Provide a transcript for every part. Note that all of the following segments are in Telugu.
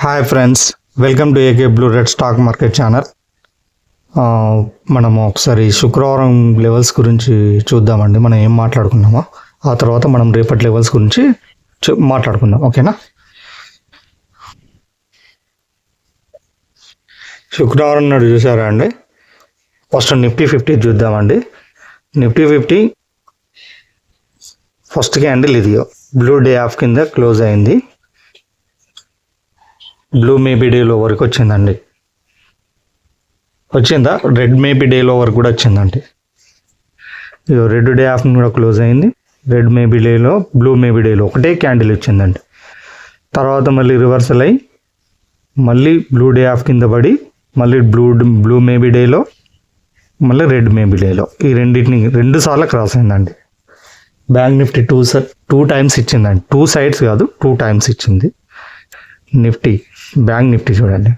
Hi friends, welcome to AK blue red stock market channel. మనము ఒకసారి శుక్రవారం లెవెల్స్ గురించి చూద్దామండి. మనం ఏం మాట్లాడుకున్నామో ఆ తర్వాత మనం రేపటి లెవెల్స్ గురించి మాట్లాడుకుందాం, ఓకేనా? శుక్రవారం నాడు చూసారా అండి? ఫస్ట్ నిఫ్టీ 50 చూద్దామండి. నిఫ్టీ 50 ఫస్ట్ క్యాండిల్ ఇది బ్లూ డే ఆఫ్ కింద క్లోజ్ అయింది. బ్లూ మేబీ డేలో వరకు వచ్చిందండి. వచ్చిందా? రెడ్ మేబీ డేలో వరకు కూడా వచ్చిందండి. రెడ్ డే ఆఫ్ కూడా క్లోజ్ అయింది. రెడ్ మేబీ డేలో బ్లూ మేబీ డేలో ఒకటే క్యాండిల్ వచ్చిందండి. తర్వాత మళ్ళీ రివర్సల్ అయ్యి మళ్ళీ బ్లూ డే ఆఫ్ కింద పడి మళ్ళీ బ్లూ మేబీ డేలో మళ్ళీ రెడ్ మేబీ డేలో ఈ రెండింటిని 2 సార్లు క్రాస్ అయిందండి. బ్యాంక్ నిఫ్టీ టూ టైమ్స్ ఇచ్చిందండి. 2 సైడ్స్ కాదు, 2 టైమ్స్ ఇచ్చింది. నిఫ్టీ బ్యాంక్ నిఫ్టీ చూడండి,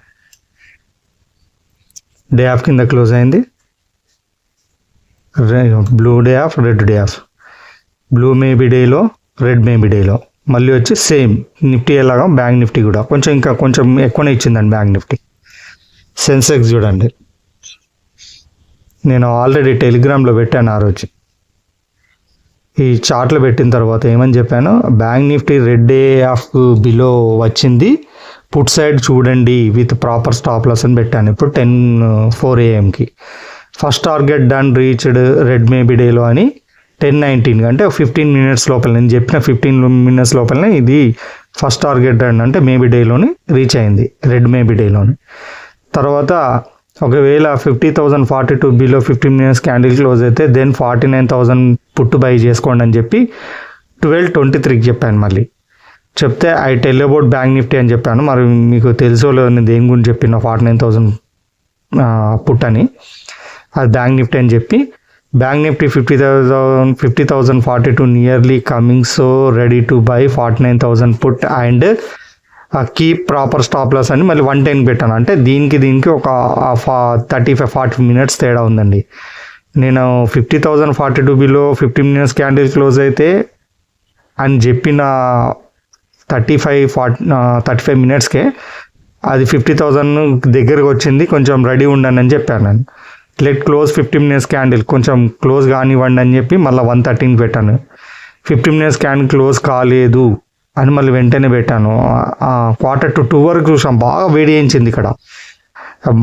డే ఆఫ్ కింద క్లోజ్ అయింది. Blue day off, red day off, blue maybe డేలో రెడ్ మేబీ డేలో మళ్ళీ వచ్చి సేమ్ నిఫ్టీ ఎలాగా బ్యాంక్ నిఫ్టీ కూడా కొంచెం ఎక్కువనే ఇచ్చిందండి బ్యాంక్ నిఫ్టీ. సెన్సెక్స్ చూడండి, నేను ఆల్రెడీ టెలిగ్రామ్లో పెట్టాను ఆ రోజు. ఈ చార్ట్లో పెట్టిన తర్వాత ఏమని చెప్పాను, bank Nifty red day of below వచ్చింది, పుట్ సైడ్ చూడండి విత్ ప్రాపర్ స్టాప్ లాస్ అని పెట్టాను. ఇప్పుడు 10:04 AM first target done reached red maybe డేలో అని 10:19 అంటే 15 minutes లోపల, నేను చెప్పిన 15 minutes లోపలనే ఇది ఫస్ట్ టార్గెట్ డన్ అంటే మేబీ డేలోని రీచ్ అయింది, రెడ్ మేబీ డేలోని. తర్వాత ఒకవేళ 50,042 బిలో 15 minutes క్యాండిల్ క్లోజ్ అయితే దెన్ 49,000 పుట్టు బై చేసుకోండి అని చెప్పి 12:23 చెప్పాను. మళ్ళీ చెప్తే I tell about bank Nifty అని చెప్పాను. మరి మీకు తెలుసో నేను దేని గురించి చెప్పిన 49,000 పుట్ అని, అది బ్యాంక్ నిఫ్టీ అని చెప్పి bank Nifty 50,042 nearly coming, so ready to buy 49,000 put and keep proper stop loss అని మళ్ళీ 110 పెట్టాను. అంటే దీనికి ఒక 35-40 minutes తేడా ఉందండి. నేను 50,042 బిలో 15 minutes క్యాండిల్ క్లోజ్ అయితే అని చెప్పిన 35 minutesకే అది 50,000 దగ్గరకు వచ్చింది. కొంచెం రెడీ ఉండండి అని చెప్పాను నేను. లెట్ క్లోజ్ 15 minutes క్యాండిల్, కొంచెం క్లోజ్ కానివ్వండి అని చెప్పి మళ్ళీ 113 పెట్టాను. 15 minutes క్యాండిల్ క్లోజ్ కాలేదు అని మళ్ళీ వెంటనే పెట్టాను. 1:45 వరకు చూసాం, బాగా వేడి చేయించింది ఇక్కడ,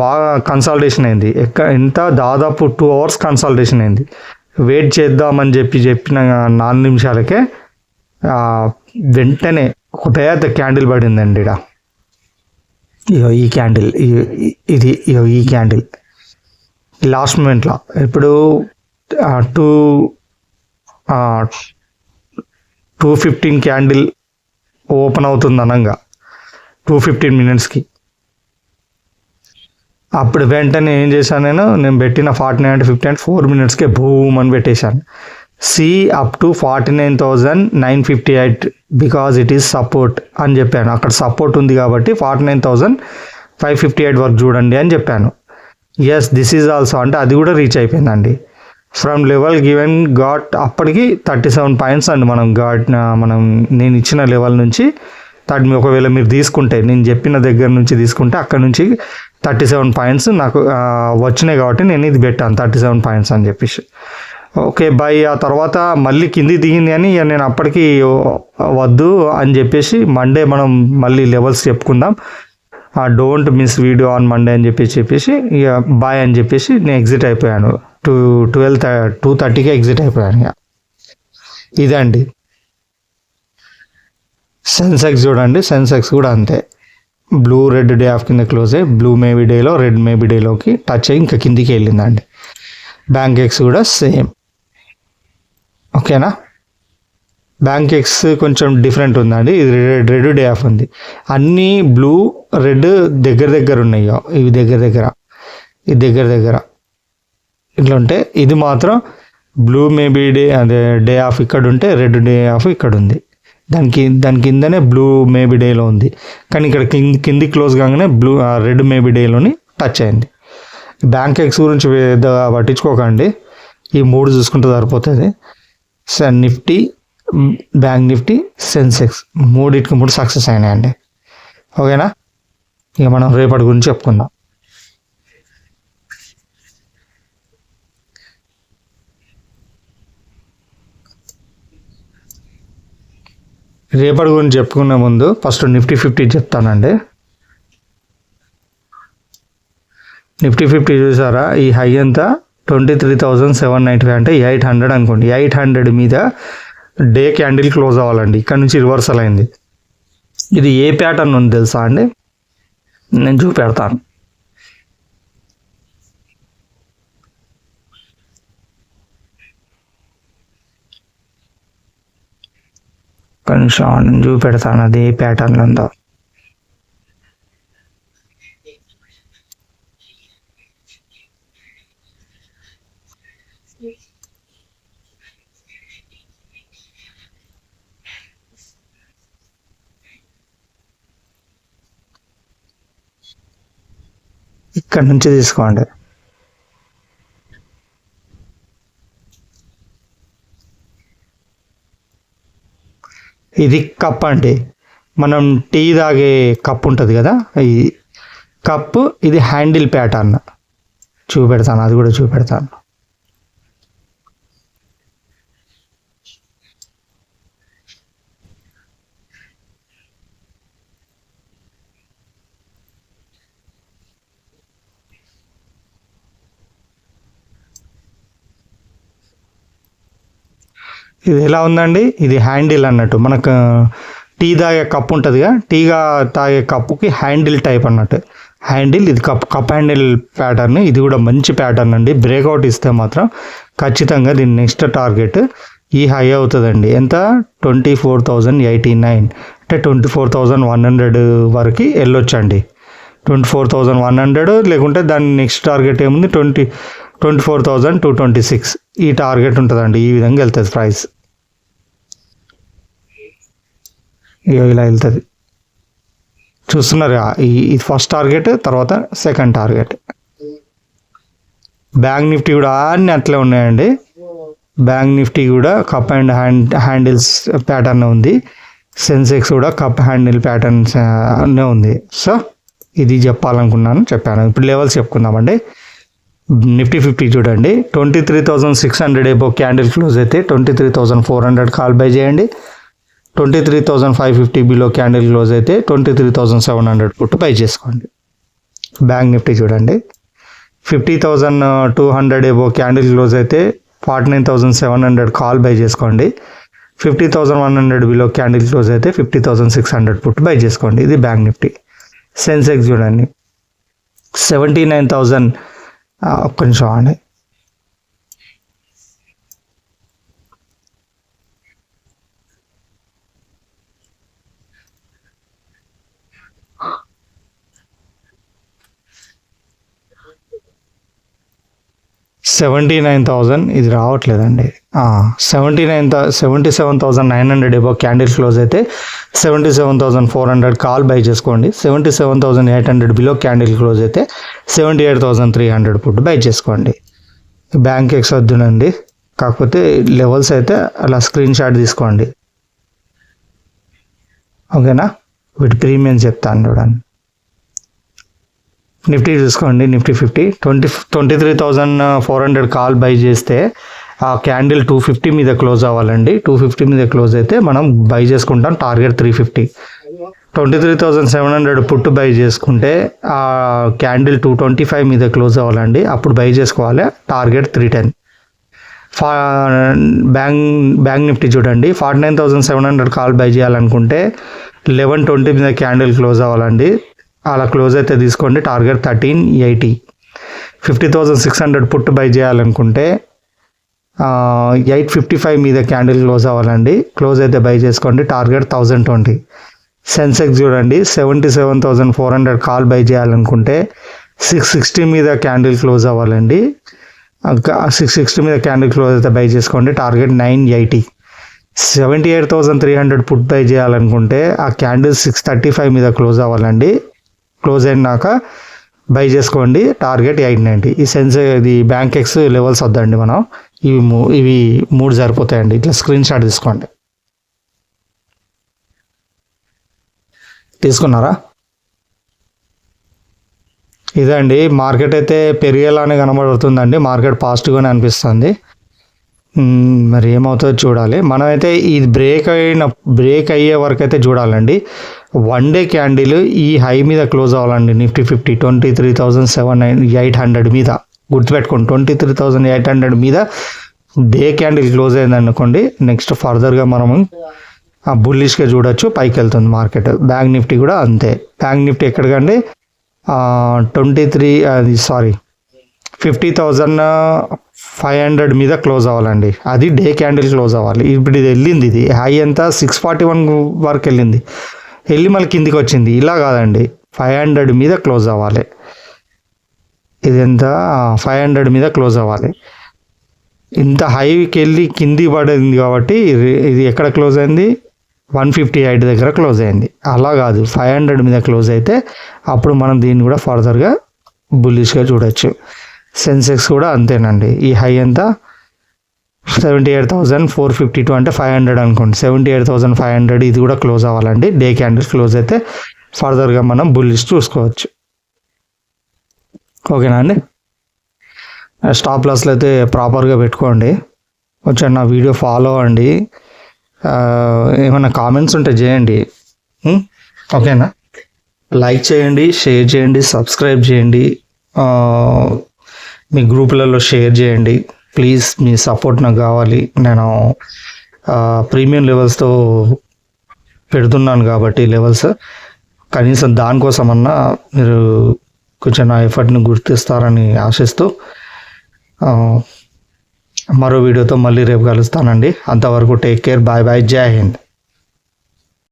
బాగా కన్సల్టేషన్ అయింది. ఎంత దాదాపు 2 hours కన్సల్టేషన్ అయింది. వెయిట్ చేద్దామని చెప్పిన 4 నిమిషాలకే వెంటనే ఒక పెద్ద క్యాండిల్ పడిందండి. ఈ క్యాండిల్ ఈ క్యాండిల్ లాస్ట్ మూమెంట్లో ఇప్పుడు 2:15 క్యాండిల్ ఓపెన్ అవుతుంది అనగా 2:15 minutes అప్పుడు వెంటనే ఏం చేశాను, నేను పెట్టిన 49 అంటే 50 అంటే 4 minutesకే బూమ్ అని పెట్టేశాను. See up to 49,958 because it is support అని చెప్పాను. అక్కడ సపోర్ట్ ఉంది కాబట్టి 49,558 వరకు చూడండి అని చెప్పాను. ఎస్ దిస్ ఈజ్ ఆల్సో అంటే అది కూడా రీచ్ అయిపోయిందండి. ఫ్రమ్ లెవెల్ గివెన్ గాట్ అప్పటికి 37 points అండి. నేను ఇచ్చిన లెవెల్ నుంచి ఒకవేళ మీరు తీసుకుంటే, నేను చెప్పిన దగ్గర నుంచి తీసుకుంటే అక్కడ నుంచి 37 points నాకు వచ్చినాయి కాబట్టి నేను ఇది పెట్టాను 37 points అని చెప్పేసి. Okay by. ఆ తర్వాత మళ్ళీ కింది దిగింది అని నేను అప్పటికి వద్దు అని చెప్పేసి మండే మనం మళ్ళీ లెవెల్స్ చెప్పుకుందాం, don't miss video on Monday అని చెప్పేసి ఇక బాయ్ అని చెప్పేసి నేను ఎగ్జిట్ అయిపోయాను. 2:30కి ఎగ్జిట్ అయిపోయాను. ఇదండి సెన్సెక్స్ చూడండి. సెన్సెక్స్ కూడా అంతే, బ్లూ రెడ్ డే ఆఫ్ కింద క్లోజ్ అయ్యి బ్లూ మేబీ డేలో రెడ్ మేబీ డేలోకి టచ్ అయ్యి ఇంకా కిందికి వెళ్ళిందండి. బ్యాంక్ ఎక్స్ కూడా సేమ్, ఓకేనా? బ్యాంక్ ఎక్స్ కొంచెం డిఫరెంట్ ఉందండి. ఇది రెడ్ డే ఆఫ్ ఉంది. అన్నీ బ్లూ రెడ్ దగ్గర ఉన్నాయో, ఇవి ఇది దగ్గర ఇట్లా ఉంటే, ఇది మాత్రం బ్లూ మేబీ డే ఆఫ్ ఇక్కడ ఉంటే రెడ్ డే ఆఫ్ ఇక్కడ ఉంది. దాని కిందనే బ్లూ మేబీ డేలో ఉంది, కానీ ఇక్కడ కింది క్లోజ్ కాగానే రెడ్ మేబీ డేలోని టచ్ అయింది. బ్యాంక్ ఎక్స్ గురించి పట్టించుకోకండి, ఈ 3 చూసుకుంటే సరిపోతుంది. Nifty, bank nifty, sensex 3 success అయినాయండి, ఓకేనా? ఇక మనం రేపటి గురించి చెప్పుకుందాం. రేపటి గురించి చెప్పుకునే ముందు ఫస్ట్ నిఫ్టీ 50 చెప్తానండి. నిఫ్టీ 50 చూసారా, ఈ హై అంతా 23,795 అంటే 800 అనుకోండి. 800 మీద డే క్యాండిల్ క్లోజ్ అవ్వాలండి. ఇక్కడ నుంచి రివర్సల్ అయింది. ఇది ఏ ప్యాటర్న్ ఉంది తెలుసా అండి, నేను చూపెడతాను. కొంచెం నేను చూపెడతాను అది ఏ ప్యాటర్న్లో ఉందో. ఇక్కడ నుంచి తీసుకోండి. ఇది కప్ అండి, మనం టీ తాగే కప్ ఉంటుంది కదా, ఈ కప్పు. ఇది హ్యాండిల్ ప్యాటర్న్ చూపెడతాను, అది కూడా చూపెడతాను. ఇది ఎలా ఉందండి, ఇది హ్యాండిల్ అన్నట్టు. మనకు టీ తాగే కప్ ఉంటుందిగా, టీగా తాగే కప్పుకి హ్యాండిల్ టైప్ అన్నట్టు. హ్యాండిల్ ఇది కప్ హ్యాండిల్ ప్యాటర్న్. ఇది కూడా మంచి ప్యాటర్న్ అండి. బ్రేక్అవుట్ ఇస్తే మాత్రం ఖచ్చితంగా దీని నెక్స్ట్ టార్గెట్ ఈ హై అవుతుందండి. ఎంత, 24,089 అంటే 24,100 వరకు వెళ్ళొచ్చండి. 24,100 లేకుంటే దాని నెక్స్ట్ టార్గెట్ ఏముంది, 24,226 ఈ టార్గెట్ ఉంటుందండి. ఈ విధంగా వెళ్తుంది ప్రైస్, ఇలా వెళ్తుంది. చూస్తున్నారు, ఇది ఫస్ట్ టార్గెట్, తర్వాత సెకండ్ టార్గెట్. బ్యాంక్ నిఫ్టీ కూడా అన్నీ అట్లే ఉన్నాయండి. బ్యాంక్ నిఫ్టీ కూడా కప్ అండ్ హ్యాండిల్స్ ప్యాటర్న్ ఉంది. సెన్సెక్స్ కూడా కప్ హ్యాండిల్ ప్యాటర్న్స్ అనే ఉంది. సో ఇది చెప్పాలనుకున్నాను, చెప్పాను. ఇప్పుడు లెవెల్స్ చెప్పుకుందామండి. నిఫ్టీ 50 చూడండి, 23,600 ఎబో క్యాండిల్ క్లోజ్ అయితే 23,400 కాల్ బై చేయండి. 23,550 బిలో క్యాండిల్ క్లోజ్ అయితే 23,700 పుట్టు బై చేసుకోండి. బ్యాంక్ నిఫ్టీ చూడండి, 50,200 ఎబో క్యాండిల్ క్లోజ్ అయితే 49,700 కాల్ బై చేసుకోండి. 50,100 బిలో క్యాండిల్ క్లోజ్ అయితే 50,600 పుట్టు బై చేసుకోండి. ఇది బ్యాంక్ నిఫ్టీ. సెన్సెక్స్ చూడండి, 79,000 ఒక్క నిమిషం అండి. ఇది రావట్లేదండి. 77,900 ఎబో క్యాండిల్ క్లోజ్ అయితే 77,400 కాల్ బై చేసుకోండి. 77,800 బిలో క్యాండిల్ క్లోజ్ అయితే 78,300 పుట్ బై చేసుకోండి. బ్యాంక్ ఎక్స్ వద్దునండి, కాకపోతే లెవెల్స్ అయితే అలా స్క్రీన్ షాట్ తీసుకోండి, ఓకేనా. వీటి ప్రీమియం చెప్తాను చూడండి. నిఫ్టీ చూసుకోండి, నిఫ్టీ 50 23,400 కాల్ బై చేస్తే ఆ క్యాండిల్ 250 మీద క్లోజ్ అవ్వాలండి. 250 మీద క్లోజ్ అయితే మనం బై చేసుకుంటాం, టార్గెట్ 350. 23,700 పుట్టు బై చేసుకుంటే ఆ క్యాండిల్ 225 మీద క్లోజ్ అవ్వాలండి, అప్పుడు బై చేసుకోవాలి, టార్గెట్ 310. బ్యాంక్ నిఫ్టీ చూడండి, 49,700 కాల్ బై చేయాలనుకుంటే 1120 మీద క్యాండిల్ క్లోజ్ అవ్వాలండి, అలా క్లోజ్ అయితే తీసుకోండి, టార్గెట్ 1380. 50,600 పుట్టు బై చేయాలనుకుంటే 855 మీద క్యాండిల్ క్లోజ్ అవ్వాలండి, క్లోజ్ అయితే బై చేసుకోండి, టార్గెట్ 1020. సెన్సెక్స్ చూడండి, 77,400 కాల్ బై చేయాలనుకుంటే 660 మీద క్యాండిల్ క్లోజ్ అవ్వాలండి, 660 మీద క్యాండిల్ క్లోజ్ అయితే బై చేసుకోండి, టార్గెట్ 980. 78,300 పుట్ బై చేయాలనుకుంటే ఆ క్యాండిల్ 635 మీద క్లోజ్ అవ్వాలండి, క్లోజ్ అయినాక బై చేసుకోండి, టార్గెట్ 890. ఇది బ్యాంక్ ఎక్స్ లెవెల్స్ వద్దండి, మనం ఇవి 3 సరిపోతాయండి. ఇట్లా స్క్రీన్ షాట్ తీసుకోండి. తీసుకున్నారా? ఇదండి మార్కెట్ అయితే పెరిగేలానే కనబడుతుందండి. మార్కెట్ పాజిటివ్గానే అనిపిస్తుంది. మరి ఏమవుతుందో చూడాలి. మనమైతే ఇది బ్రేక్ అయ్యే వరకు అయితే చూడాలండి. 1 డే క్యాండిల్ ఈ హై మీద క్లోజ్ అవ్వాలండి. నిఫ్టీ 50 23,800 మీద గుర్తుపెట్టుకోండి. 23,800 మీద డే క్యాండిల్ క్లోజ్ అయింది అనుకోండి, నెక్స్ట్ ఫర్దర్గా మనము బుల్లిష్గా చూడొచ్చు, పైకి వెళ్తుంది మార్కెట్. బ్యాంక్ నిఫ్టీ కూడా అంతే. బ్యాంక్ నిఫ్టీ ఎక్కడికండి 50,500 మీద క్లోజ్ అవ్వాలండి. అది డే క్యాండిల్ క్లోజ్ అవ్వాలి. ఇప్పుడు ఇది వెళ్ళింది, ఇది హై ఎంత 641 వరకు వెళ్ళింది, వెళ్ళి మళ్ళీ కిందికి వచ్చింది. ఇలా కాదండి, 500 మీద క్లోజ్ అవ్వాలి. ఇది ఎంత 500 మీద క్లోజ్ అవ్వాలి. ఇంత హైకి వెళ్ళి కింది పడింది కాబట్టి ఇది ఎక్కడ క్లోజ్ అయింది, 158 దగ్గర క్లోజ్ అయింది. అలా కాదు, 500 మీద క్లోజ్ అయితే అప్పుడు మనం దీన్ని కూడా ఫర్దర్గా బుల్లిష్గా చూడొచ్చు. సెన్సెక్స్ కూడా అంతేనండి. ఈ హై ఎంత 78,452 అంటే 500 అనుకోండి, 78,500 ఇది కూడా క్లోజ్ అవ్వాలండి. డే క్యాండిల్ క్లోజ్ అయితే ఫర్దర్గా మనం బుల్లిష్ చూసుకోవచ్చు. ఓకేనా అండి. స్టాప్ లాస్లు అయితే ప్రాపర్గా పెట్టుకోండి. కొంచెం నా వీడియో ఫాలో అవ్వండి. ఏమైనా కామెంట్స్ ఉంటే చేయండి. ఓకేనా. లైక్ చేయండి, షేర్ చేయండి, సబ్స్క్రైబ్ చేయండి, మీ గ్రూపులలో షేర్ చేయండి. ప్లీజ్ మీ సపోర్ట్ నాకు కావాలి. నేను ప్రీమియం లెవెల్స్తో పెడుతున్నాను కాబట్టి లెవెల్స్, కనీసం దానికోసమన్నా మీరు కొంచెం నా ఎఫర్ట్ని గుర్తిస్తారని ఆశిస్తూ మరో వీడియోతో మళ్ళీ రేపు కలుస్తానండి. అంతవరకు టేక్ కేర్, బాయ్ బాయ్, జై హింద్.